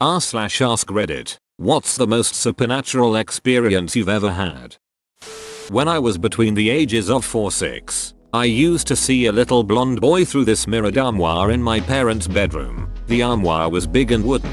r/ask Reddit. What's the most supernatural experience you've ever had? When I was between the ages of 4-6, I used to see a little blonde boy through this mirrored armoire in my parents' bedroom. The armoire was big and wooden,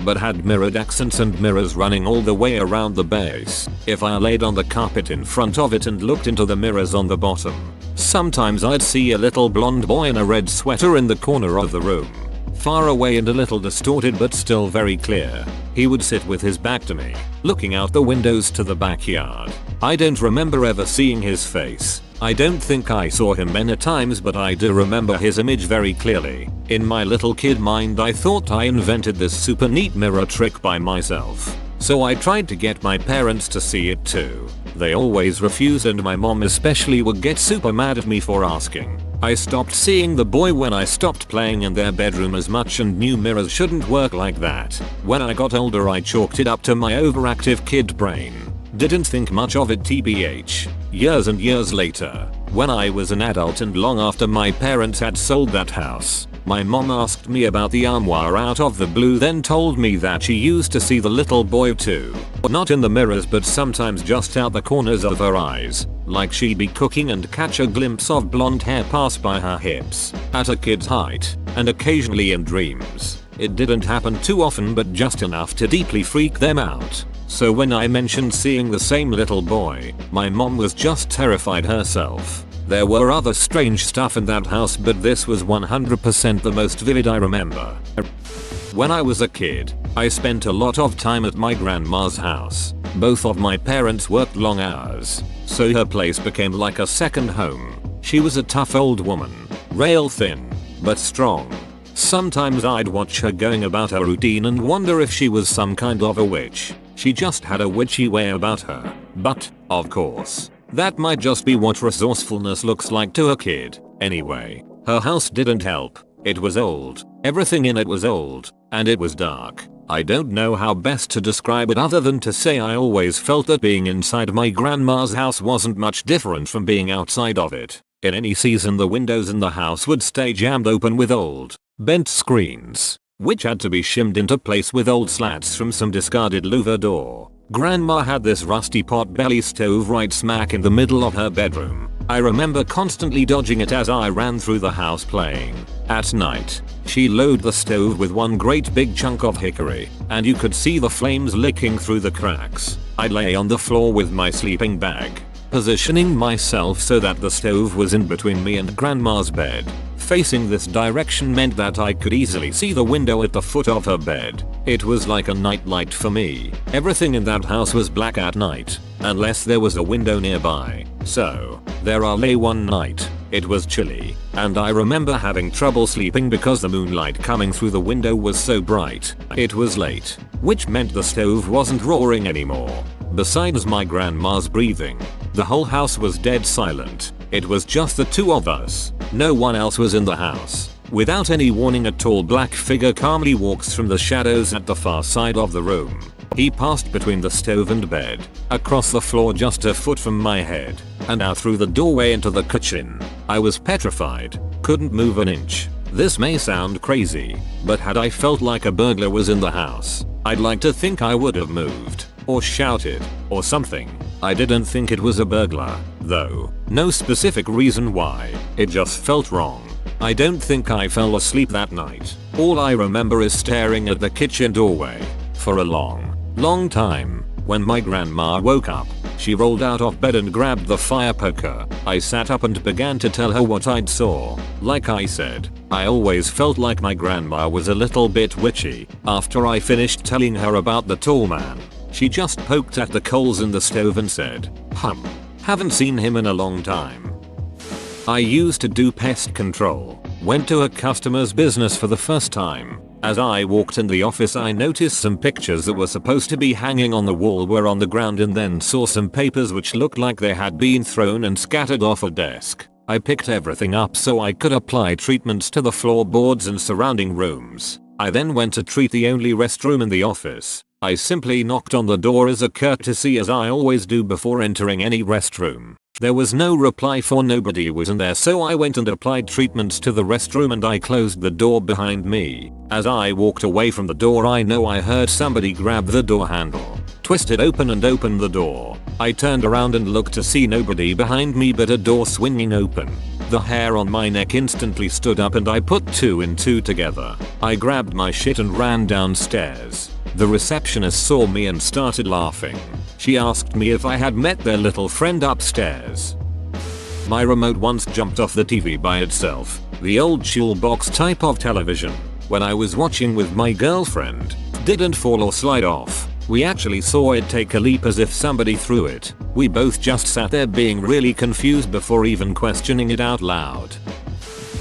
but had mirrored accents and mirrors running all the way around the base. If I laid on the carpet in front of it and looked into the mirrors on the bottom, sometimes I'd see a little blonde boy in a red sweater in the corner of the room. Far away and a little distorted but still very clear. He would sit with his back to me, looking out the windows to the backyard. I don't remember ever seeing his face. I don't think I saw him many times, but I do remember his image very clearly. In my little kid mind I thought I invented this super neat mirror trick by myself. So I tried to get my parents to see it too. They always refused, and my mom especially would get super mad at me for asking. I stopped seeing the boy when I stopped playing in their bedroom as much and knew mirrors shouldn't work like that. When I got older I chalked it up to my overactive kid brain. Didn't think much of it tbh. Years and years later, when I was an adult and long after my parents had sold that house, my mom asked me about the armoire out of the blue, then told me that she used to see the little boy too. Not in the mirrors but sometimes just out the corners of her eyes, like she'd be cooking and catch a glimpse of blonde hair pass by her hips, at a kid's height, and occasionally in dreams. It didn't happen too often but just enough to deeply freak them out. So when I mentioned seeing the same little boy, my mom was just terrified herself. There were other strange stuff in that house, but this was 100% the most vivid I remember. When I was a kid, I spent a lot of time at my grandma's house. Both of my parents worked long hours, so her place became like a second home. She was a tough old woman, rail thin, but strong. Sometimes I'd watch her going about her routine and wonder if she was some kind of a witch. She just had a witchy way about her. But, of course, that might just be what resourcefulness looks like to a kid. Anyway, her house didn't help. It was old. Everything in it was old. And it was dark. I don't know how best to describe it other than to say I always felt that being inside my grandma's house wasn't much different from being outside of it. In any season the windows in the house would stay jammed open with old, bent screens, which had to be shimmed into place with old slats from some discarded louver door. Grandma had this rusty pot-belly stove right smack in the middle of her bedroom. I remember constantly dodging it as I ran through the house playing. At night, she loaded the stove with one great big chunk of hickory, and you could see the flames licking through the cracks. I'd lay on the floor with my sleeping bag, positioning myself so that the stove was in between me and Grandma's bed. Facing this direction meant that I could easily see the window at the foot of her bed. It was like a nightlight for me. Everything in that house was black at night, unless there was a window nearby. So, there I lay one night. It was chilly, and I remember having trouble sleeping because the moonlight coming through the window was so bright. It was late, which meant the stove wasn't roaring anymore. Besides my grandma's breathing, the whole house was dead silent. It was just the two of us. No one else was in the house. Without any warning, a tall black figure calmly walks from the shadows at the far side of the room. He passed between the stove and bed, across the floor just a foot from my head, and out through the doorway into the kitchen. I was petrified, couldn't move an inch. This may sound crazy, but had I felt like a burglar was in the house, I'd like to think I would have moved, or shouted, or something. I didn't think it was a burglar, though. No specific reason why. It just felt wrong. I don't think I fell asleep that night. All I remember is staring at the kitchen doorway for a long time. When my grandma woke up, she rolled out of bed and grabbed the fire poker. I sat up and began to tell her what I'd saw. Like I said, I always felt like my grandma was a little bit witchy. After I finished telling her about the tall man, she just poked at the coals in the stove and said, haven't seen him in a long time. I used to do pest control. Went to a customer's business for the first time. As I walked in the office I noticed some pictures that were supposed to be hanging on the wall were on the ground, and then saw some papers which looked like they had been thrown and scattered off a desk. I picked everything up so I could apply treatments to the floorboards and surrounding rooms. I then went to treat the only restroom in the office. I simply knocked on the door as a courtesy, as I always do before entering any restroom. There was no reply for nobody was in there, so I went and applied treatments to the restroom and I closed the door behind me. As I walked away from the door I know I heard somebody grab the door handle, twist it open and open the door. I turned around and looked to see nobody behind me but a door swinging open. The hair on my neck instantly stood up and I put 2 and 2 together. I grabbed my shit and ran downstairs. The receptionist saw me and started laughing. She asked me if I had met their little friend upstairs. My remote once jumped off the TV by itself, the old shoebox type of television. When I was watching with my girlfriend, didn't fall or slide off. We actually saw it take a leap as if somebody threw it. We both just sat there being really confused before even questioning it out loud.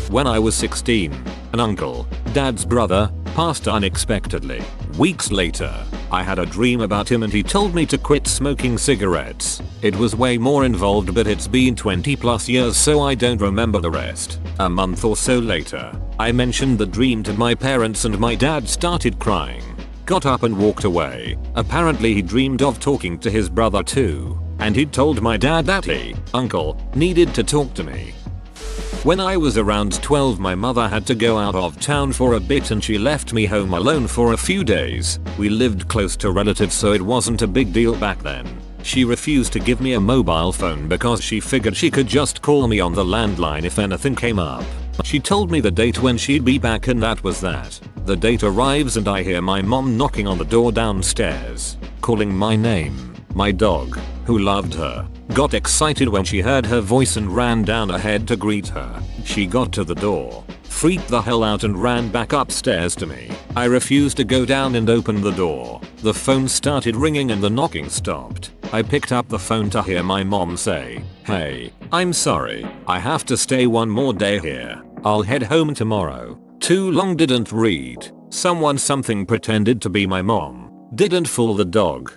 When I was 16, an uncle, dad's brother, passed unexpectedly. Weeks later, I had a dream about him and he told me to quit smoking cigarettes. It was way more involved but it's been 20 plus years so I don't remember the rest. A month or so later, I mentioned the dream to my parents and my dad started crying. Got up and walked away. Apparently he dreamed of talking to his brother too. And he'd told my dad that he, uncle, needed to talk to me. When I was around 12 my mother had to go out of town for a bit and she left me home alone for a few days. We lived close to relatives so it wasn't a big deal back then. She refused to give me a mobile phone because she figured she could just call me on the landline if anything came up. She told me the date when she'd be back and that was that. The date arrives and I hear my mom knocking on the door downstairs, calling my name. My dog, who loved her, got excited when she heard her voice and ran down ahead to greet her. She got to the door, freaked the hell out and ran back upstairs to me. I refused to go down and open the door. The phone started ringing and the knocking stopped. I picked up the phone to hear my mom say, "Hey, I'm sorry, I have to stay one more day here. I'll head home tomorrow." Too long didn't read. Someone something pretended to be my mom. Didn't fool the dog.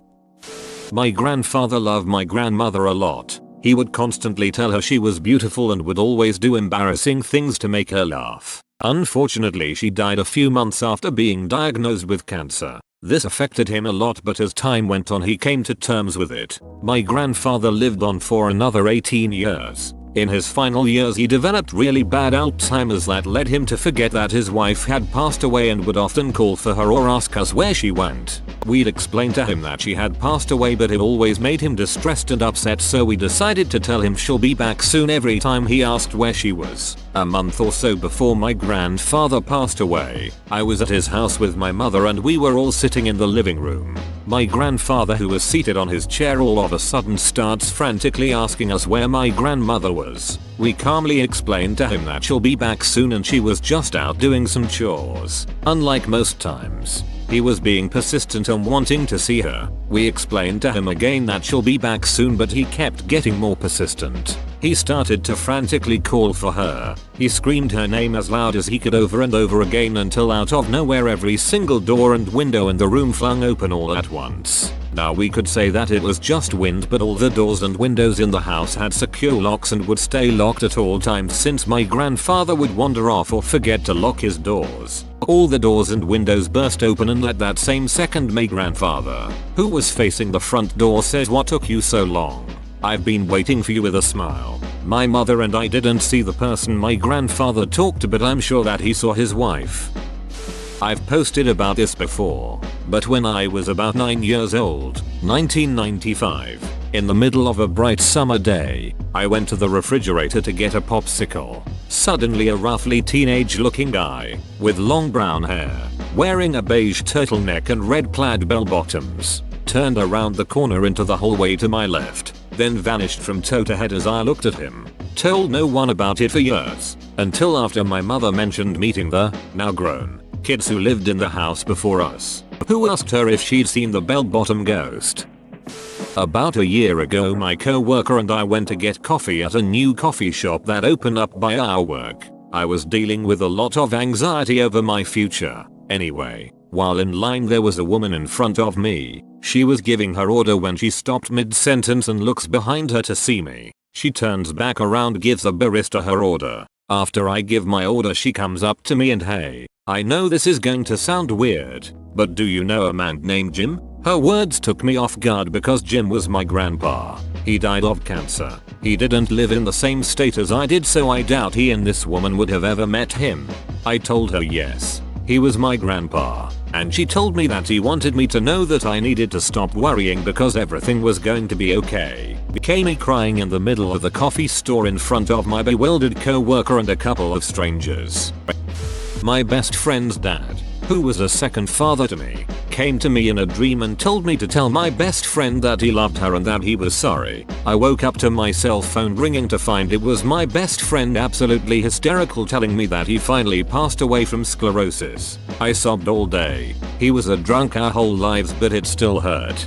My grandfather loved my grandmother a lot. He would constantly tell her she was beautiful and would always do embarrassing things to make her laugh. Unfortunately she died a few months after being diagnosed with cancer. This affected him a lot but as time went on he came to terms with it. My grandfather lived on for another 18 years. In his final years he developed really bad Alzheimer's that led him to forget that his wife had passed away and would often call for her or ask us where she went. We'd explain to him that she had passed away but it always made him distressed and upset so we decided to tell him she'll be back soon every time he asked where she was. A month or so before my grandfather passed away, I was at his house with my mother and we were all sitting in the living room. My grandfather who was seated on his chair all of a sudden starts frantically asking us where my grandmother was. We calmly explained to him that she'll be back soon and she was just out doing some chores. Unlike most times, he was being persistent on wanting to see her. We explained to him again that she'll be back soon but he kept getting more persistent. He started to frantically call for her. He screamed her name as loud as he could over and over again until out of nowhere every single door and window in the room flung open all at once. Now we could say that it was just wind but all the doors and windows in the house had secure locks and would stay locked at all times since my grandfather would wander off or forget to lock his doors. All the doors and windows burst open and at that same second my grandfather, who was facing the front door, says, "What took you so long? I've been waiting for you," with a smile. My mother and I didn't see the person my grandfather talked to but I'm sure that he saw his wife. I've posted about this before, but when I was about 9 years old, 1995, in the middle of a bright summer day, I went to the refrigerator to get a popsicle. Suddenly a roughly teenage looking guy, with long brown hair, wearing a beige turtleneck and red plaid bell bottoms, turned around the corner into the hallway to my left, then vanished from toe to head as I looked at him. Told no one about it for years, until after my mother mentioned meeting the, now grown, kids who lived in the house before us, who asked her if she'd seen the bell-bottom ghost. About a year ago my co-worker and I went to get coffee at a new coffee shop that opened up by our work. I was dealing with a lot of anxiety over my future. Anyway, while in line there was a woman in front of me. She was giving her order when she stopped mid-sentence and looks behind her to see me. She turns back around, gives the barista her order. After I give my order she comes up to me and, "Hey, I know this is going to sound weird, but do you know a man named Jim?" Her words took me off guard because Jim was my grandpa. He died of cancer. He didn't live in the same state as I did, so I doubt he and this woman would have ever met him. I told her yes. He was my grandpa, and she told me that he wanted me to know that I needed to stop worrying because everything was going to be okay. Became me crying in the middle of the coffee store in front of my bewildered co-worker and a couple of strangers. My best friend's dad, who was a second father to me, came to me in a dream and told me to tell my best friend that he loved her and that he was sorry. I woke up to my cell phone ringing to find it was my best friend, absolutely hysterical, telling me that he finally passed away from sclerosis. I sobbed all day. He was a drunk our whole lives, but it still hurt.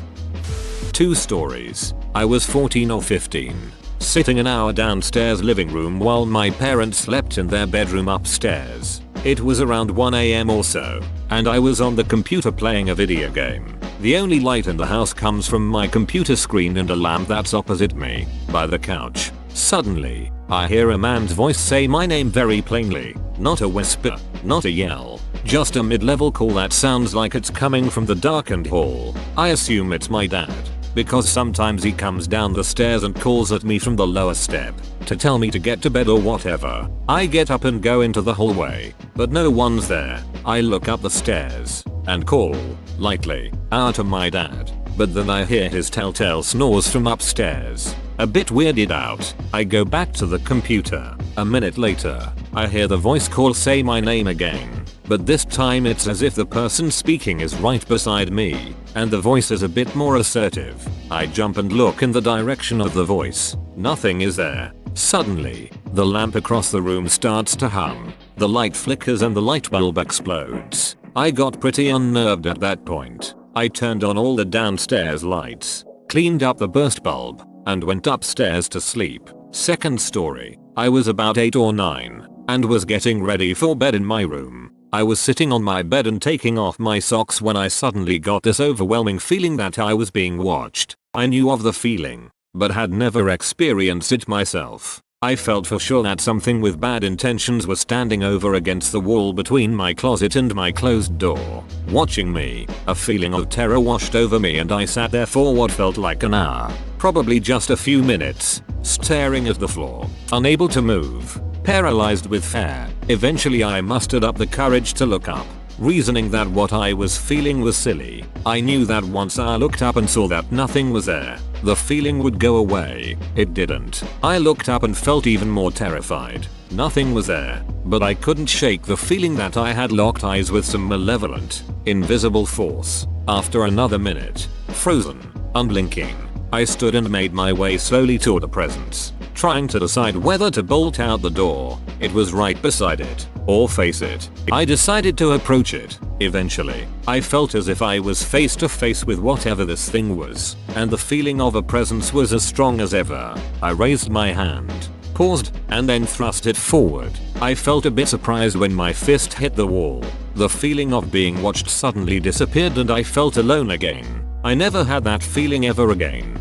2 stories. I was 14 or 15. Sitting in our downstairs living room while my parents slept in their bedroom upstairs. It was around 1 AM or so, and I was on the computer playing a video game. The only light in the house comes from my computer screen and a lamp that's opposite me, by the couch. Suddenly, I hear a man's voice say my name very plainly, not a whisper, not a yell, just a mid-level call that sounds like it's coming from the darkened hall. I assume it's my dad, because sometimes he comes down the stairs and calls at me from the lower step to tell me to get to bed or whatever. I get up and go into the hallway, but no one's there. I look up the stairs and call, lightly, out to my dad, but then I hear his telltale snores from upstairs. A bit weirded out, I go back to the computer. A minute later, I hear the voice call say my name again, but this time it's as if the person speaking is right beside me, and the voice is a bit more assertive. I jump and look in the direction of the voice. Nothing is there. Suddenly, the lamp across the room starts to hum. The light flickers and the light bulb explodes. I got pretty unnerved at that point. I turned on all the downstairs lights, cleaned up the burst bulb, and went upstairs to sleep. 2nd story. I was about 8 or 9, and was getting ready for bed in my room. I was sitting on my bed and taking off my socks when I suddenly got this overwhelming feeling that I was being watched. I knew of the feeling, but had never experienced it myself. I felt for sure that something with bad intentions was standing over against the wall between my closet and my closed door, watching me. A feeling of terror washed over me and I sat there for what felt like an hour, probably just a few minutes, staring at the floor, unable to move, paralyzed with fear. Eventually I mustered up the courage to look up, reasoning that what I was feeling was silly. I knew that once I looked up and saw that nothing was there, the feeling would go away. It didn't. I looked up and felt even more terrified. Nothing was there, but I couldn't shake the feeling that I had locked eyes with some malevolent, invisible force. After another minute, frozen, unblinking, I stood and made my way slowly toward the presence, trying to decide whether to bolt out the door. It was right beside it, or face it. I decided to approach it. Eventually, I felt as if I was face to face with whatever this thing was, and the feeling of a presence was as strong as ever. I raised my hand, paused, and then thrust it forward. I felt a bit surprised when my fist hit the wall. The feeling of being watched suddenly disappeared and I felt alone again. I never had that feeling ever again.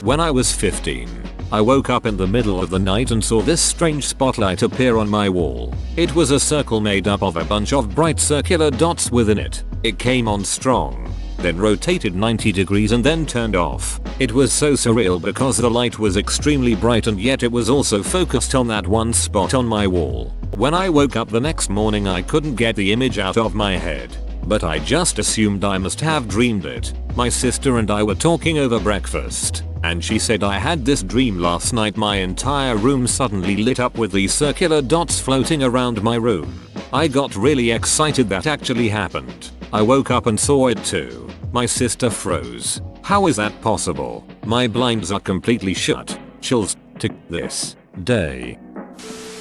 When I was 15, I woke up in the middle of the night and saw this strange spotlight appear on my wall. It was a circle made up of a bunch of bright circular dots within it. It came on strong, then rotated 90 degrees and then turned off. It was so surreal because the light was extremely bright and yet it was also focused on that one spot on my wall. When I woke up the next morning I couldn't get the image out of my head, but I just assumed I must have dreamed it. My sister and I were talking over breakfast, and she said I had this dream last night. My entire room suddenly lit up with these circular dots floating around my room. I got really excited that actually happened. I woke up and saw it too. My sister froze. How is that possible? My blinds are completely shut. Chills to this day.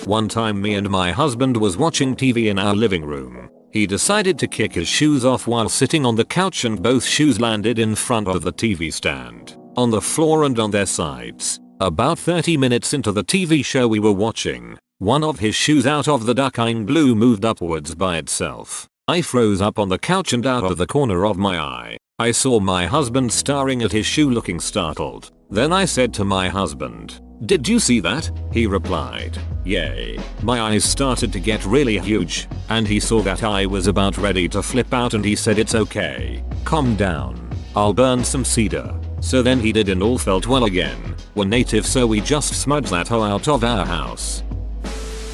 One time me and my husband was watching TV in our living room. He decided to kick his shoes off while sitting on the couch and both shoes landed in front of the TV stand, on the floor and on their sides. About 30 minutes into the TV show we were watching, one of his shoes out of the duck-eyed blue moved upwards by itself. I froze up on the couch and out of the corner of my eye, I saw my husband staring at his shoe looking startled. Then I said to my husband, "Did you see that?" He replied, "Yay." My eyes started to get really huge, and he saw that I was about ready to flip out and he said, "It's okay. Calm down. I'll burn some cedar." So then he did and all felt well again. We're native so we just smudged that hoe out of our house.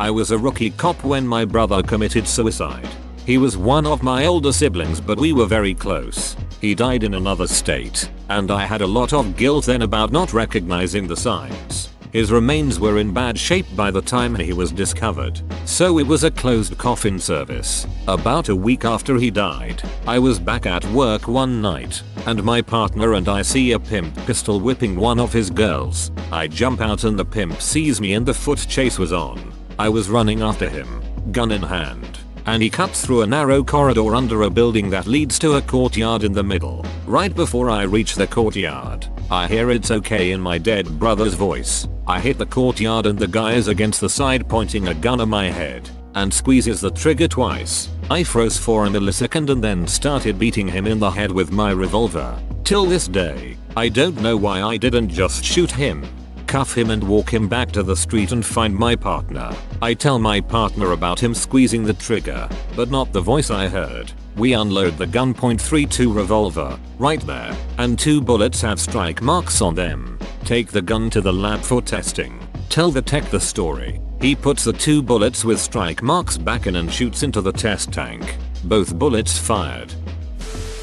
I was a rookie cop when my brother committed suicide. He was one of my older siblings but we were very close. He died in another state, and I had a lot of guilt then about not recognizing the signs. His remains were in bad shape by the time he was discovered, so it was a closed coffin service. About a week after he died, I was back at work one night, and my partner and I see a pimp pistol whipping one of his girls. I jump out and the pimp sees me and the foot chase was on. I was running after him, gun in hand, and he cuts through a narrow corridor under a building that leads to a courtyard in the middle. Right before I reach the courtyard, I hear "It's okay" in my dead brother's voice. I hit the courtyard and the guy is against the side pointing a gun at my head and squeezes the trigger twice. I froze for a millisecond and then started beating him in the head with my revolver. Till this day, I don't know why I didn't just shoot him, cuff him and walk him back to the street and find my partner. I tell my partner about him squeezing the trigger, but not the voice I heard. We unload the gun .32 revolver, right there, and 2 bullets have strike marks on them. Take the gun to the lab for testing. Tell the tech the story. He puts the 2 bullets with strike marks back in and shoots into the test tank. Both bullets fired.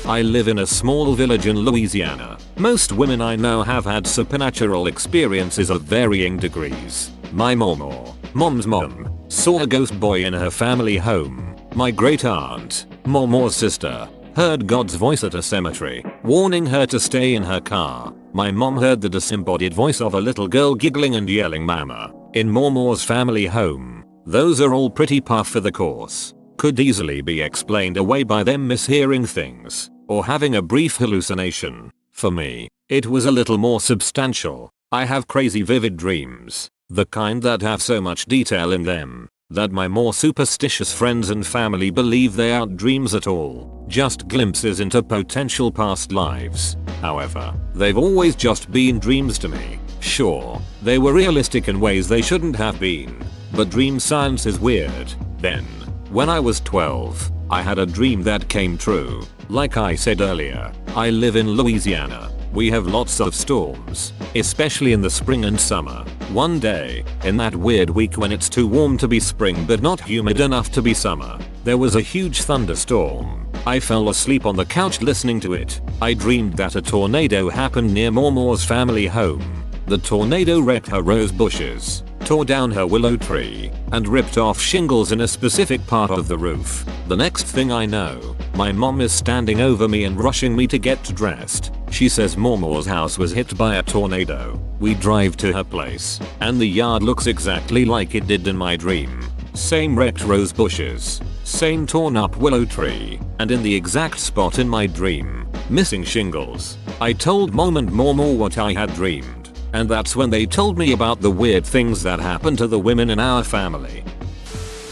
I live in a small village in Louisiana. Most women I know have had supernatural experiences of varying degrees. My mom's mom, saw a ghost boy in her family home. My great aunt, Mormor's sister, heard God's voice at a cemetery, warning her to stay in her car. My mom heard the disembodied voice of a little girl giggling and yelling "Mama" in Mormor's family home. Those are all pretty par for the course. Could easily be explained away by them mishearing things, or having a brief hallucination. For me, it was a little more substantial. I have crazy vivid dreams, the kind that have so much detail in them that my more superstitious friends and family believe they aren't dreams at all, just glimpses into potential past lives. However, they've always just been dreams to me. Sure, they were realistic in ways they shouldn't have been, but dream science is weird. Then, when I was 12, I had a dream that came true. Like I said earlier, I live in Louisiana. We have lots of storms, especially in the spring and summer. One day, in that weird week when it's too warm to be spring but not humid enough to be summer, there was a huge thunderstorm. I fell asleep on the couch listening to it. I dreamed that a tornado happened near Mormor's family home. The tornado wrecked her rose bushes, tore down her willow tree, and ripped off shingles in a specific part of the roof. The next thing I know, my mom is standing over me and rushing me to get dressed. She says Mormor's house was hit by a tornado. We drive to her place, and the yard looks exactly like it did in my dream. Same wrecked rose bushes, same torn up willow tree, and in the exact spot in my dream, missing shingles. I told Mom and Mormor what I had dreamed, and that's when they told me about the weird things that happened to the women in our family.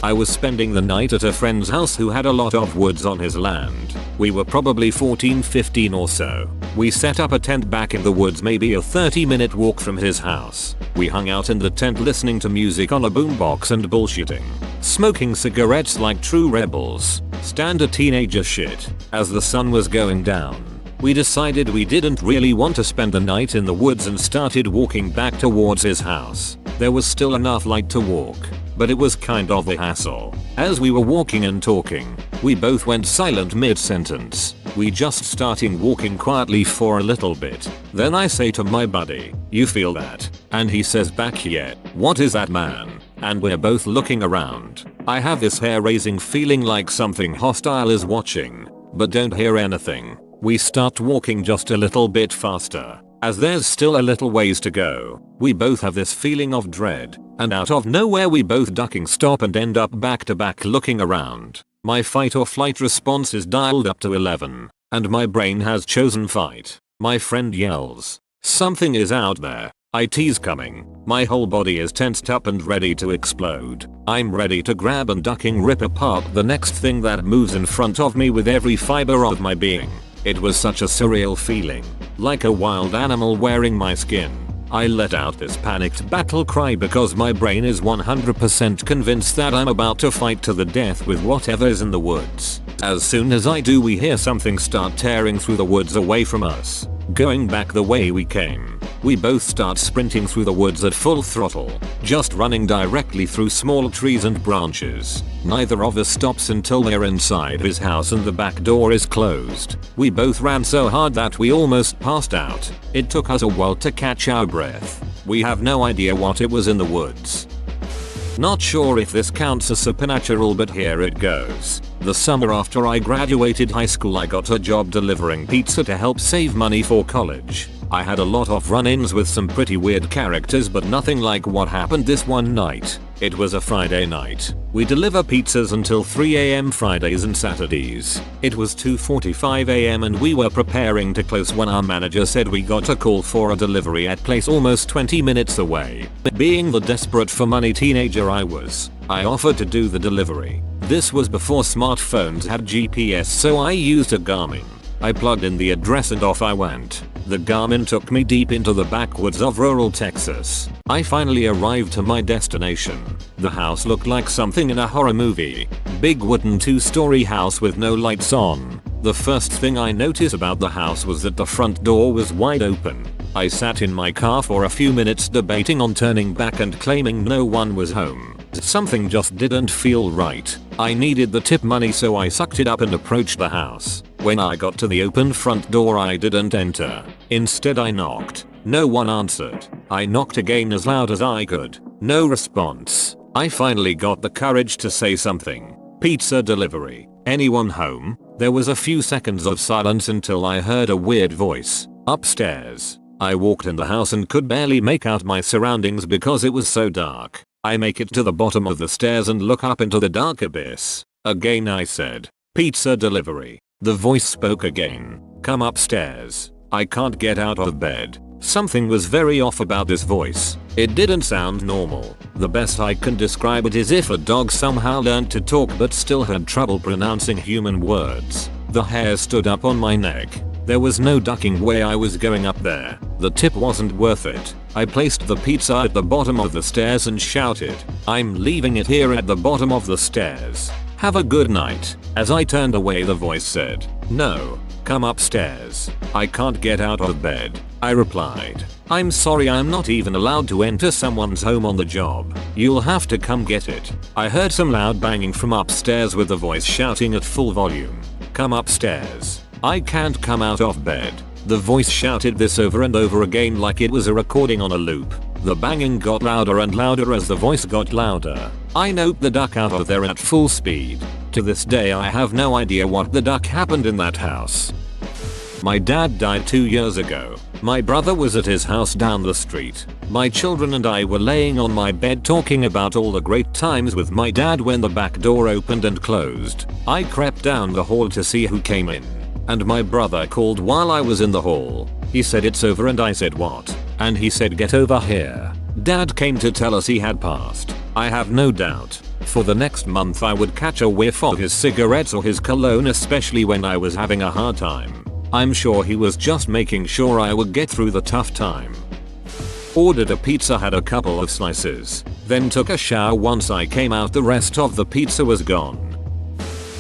I was spending the night at a friend's house who had a lot of woods on his land. We were probably 14-15 or so. We set up a tent back in the woods, maybe a 30-minute walk from his house. We hung out in the tent listening to music on a boombox and bullshitting, smoking cigarettes like true rebels. Standard teenager shit. As the sun was going down, we decided we didn't really want to spend the night in the woods and started walking back towards his house. There was still enough light to walk, but it was kind of a hassle. As we were walking and talking, we both went silent mid-sentence. We just starting walking quietly for a little bit. Then I say to my buddy, "You feel that?" And he says back, "Yeah." "What is that, man?" And we're both looking around. I have this hair-raising feeling like something hostile is watching, but don't hear anything. We start walking just a little bit faster, as there's still a little ways to go. We both have this feeling of dread, and out of nowhere we both ducking stop and end up back to back looking around. My fight or flight response is dialed up to 11, and my brain has chosen fight. My friend yells, "Something is out there." I tease coming. My whole body is tensed up and ready to explode. I'm ready to grab and ducking rip apart the next thing that moves in front of me with every fiber of my being. It was such a surreal feeling, like a wild animal wearing my skin. I let out this panicked battle cry because my brain is 100% convinced that I'm about to fight to the death with whatever's in the woods. As soon as I do, we hear something start tearing through the woods away from us. Going back the way we came, we both start sprinting through the woods at full throttle, just running directly through small trees and branches. Neither of us stops until we're inside his house and the back door is closed. We both ran so hard that we almost passed out. It took us a while to catch our breath. We have no idea what it was in the woods. Not sure if this counts as supernatural, but here it goes. The summer after I graduated high school, I got a job delivering pizza to help save money for college. I had a lot of run-ins with some pretty weird characters, but nothing like what happened this one night. It was a Friday night. We deliver pizzas until 3 AM Fridays and Saturdays. It was 2:45 AM and we were preparing to close when our manager said we got a call for a delivery at place almost 20 minutes away. Being the desperate for money teenager I was, I offered to do the delivery. This was before smartphones had GPS, so I used a Garmin. I plugged in the address and off I went. The Garmin took me deep into the backwoods of rural Texas. I finally arrived to my destination. The house looked like something in a horror movie. Big wooden 2-story house with no lights on. The first thing I noticed about the house was that the front door was wide open. I sat in my car for a few minutes debating on turning back and claiming no one was home. Something just didn't feel right. I needed the tip money, so I sucked it up and approached the house. When I got to the open front door, I didn't enter. Instead I knocked. No one answered. I knocked again as loud as I could. No response. I finally got the courage to say something. "Pizza delivery. Anyone home?" There was a few seconds of silence until I heard a weird voice. "Upstairs." I walked in the house and could barely make out my surroundings because it was so dark. I make it to the bottom of the stairs and look up into the dark abyss. Again I said, "Pizza delivery." The voice spoke again. "Come upstairs." I can't get out of bed. Something was very off about this voice. It didn't sound normal. The best I can describe it is if a dog somehow learned to talk but still had trouble pronouncing human words. The hair stood up on my neck. There was no ducking way I was going up there. The tip wasn't worth it. I placed the pizza at the bottom of the stairs and shouted, "I'm leaving it here at the bottom of the stairs. Have a good night." As I turned away, the voice said, "No, come upstairs." "I can't get out of bed," I replied. "I'm sorry, I'm not even allowed to enter someone's home on the job. You'll have to come get it." I heard some loud banging from upstairs with the voice shouting at full volume, "Come upstairs." I can't come out of bed. The voice shouted this over and over again like it was a recording on a loop. The banging got louder and louder as the voice got louder. I noped the duck out of there at full speed. To this day I have no idea what the duck happened in that house. My dad died 2 years ago. My brother was at his house down the street. My children and I were laying on my bed talking about all the great times with my dad when the back door opened and closed. I crept down the hall to see who came in. And my brother called while I was in the hall. He said, "It's over," and I said, "What?" And he said, "Get over here." Dad came to tell us he had passed. I have no doubt. For the next month I would catch a whiff of his cigarettes or his cologne, especially when I was having a hard time. I'm sure he was just making sure I would get through the tough time. Ordered a pizza, had a couple of slices, then took a shower. Once I came out, the rest of the pizza was gone.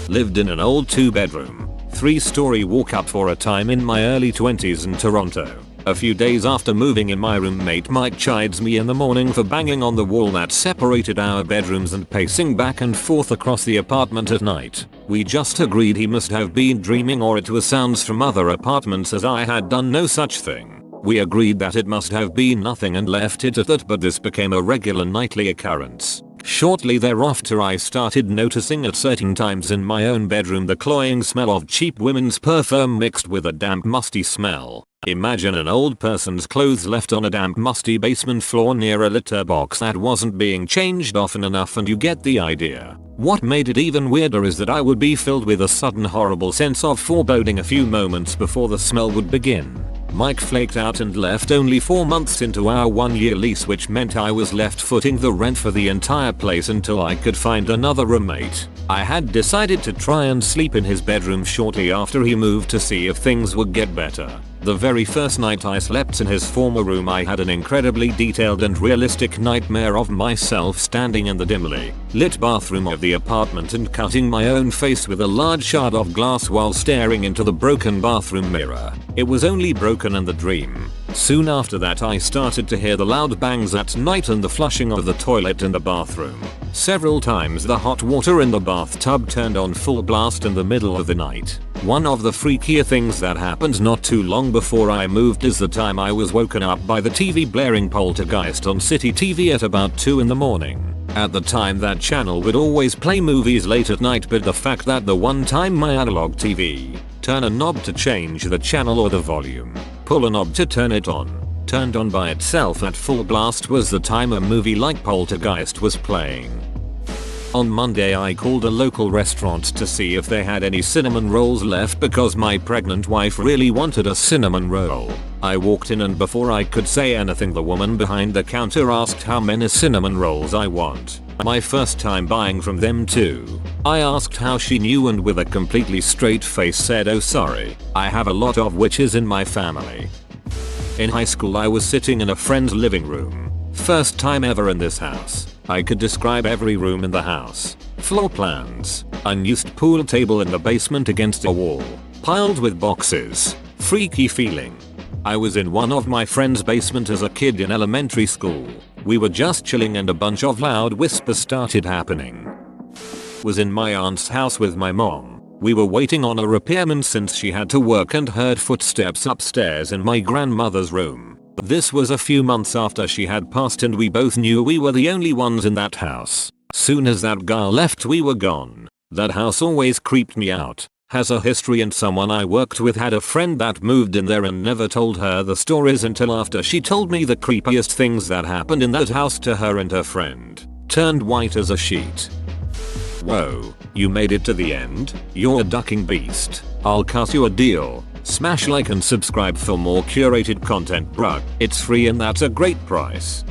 Lived in an old 2-bedroom, 3-story walk-up for a time in my early 20s in Toronto. A few days after moving in, my roommate Mike chides me in the morning for banging on the wall that separated our bedrooms and pacing back and forth across the apartment at night. We just agreed he must have been dreaming or it was sounds from other apartments, as I had done no such thing. We agreed that it must have been nothing and left it at that, but this became a regular nightly occurrence. Shortly thereafter I started noticing at certain times in my own bedroom the cloying smell of cheap women's perfume mixed with a damp, musty smell. Imagine an old person's clothes left on a damp, musty basement floor near a litter box that wasn't being changed often enough, and you get the idea. What made it even weirder is that I would be filled with a sudden horrible sense of foreboding a few moments before the smell would begin. Mike flaked out and left only 4 months into our 1-year lease, which meant I was left footing the rent for the entire place until I could find another roommate. I had decided to try and sleep in his bedroom shortly after he moved to see if things would get better. The very first night I slept in his former room, I had an incredibly detailed and realistic nightmare of myself standing in the dimly lit bathroom of the apartment and cutting my own face with a large shard of glass while staring into the broken bathroom mirror. It was only broken in the dream. Soon after that I started to hear the loud bangs at night and the flushing of the toilet in the bathroom. Several times the hot water in the bathtub turned on full blast in the middle of the night. One of the freakier things that happened not too long before I moved is the time I was woken up by the TV blaring Poltergeist on City TV at about 2 in the morning. At the time that channel would always play movies late at night, but the fact that the one time my analog TV, turn a knob to change the channel or the volume, pull a knob to turn it on, turned on by itself at full blast was the time a movie like Poltergeist was playing. On Monday I called a local restaurant to see if they had any cinnamon rolls left because my pregnant wife really wanted a cinnamon roll. I walked in and before I could say anything the woman behind the counter asked how many cinnamon rolls I want. My first time buying from them too. I asked how she knew and with a completely straight face said, "Oh sorry, I have a lot of witches in my family." In high school I was sitting in a friend's living room. First time ever in this house. I could describe every room in the house. Floor plans, unused pool table in the basement against a wall, piled with boxes. Freaky feeling. I was in one of my friend's basement as a kid in elementary school. We were just chilling and a bunch of loud whispers started happening. Was in my aunt's house with my mom. We were waiting on a repairman since she had to work and heard footsteps upstairs in my grandmother's room. This was a few months after she had passed and we both knew we were the only ones in that house. Soon as that girl left we were gone. That house always creeped me out. Has a history and someone I worked with had a friend that moved in there and never told her the stories until after she told me the creepiest things that happened in that house to her and her friend. Turned white as a sheet. Whoa, you made it to the end? You're a ducking beast. I'll cut you a deal. Smash like and subscribe for more curated content, bruh. It's free and that's a great price.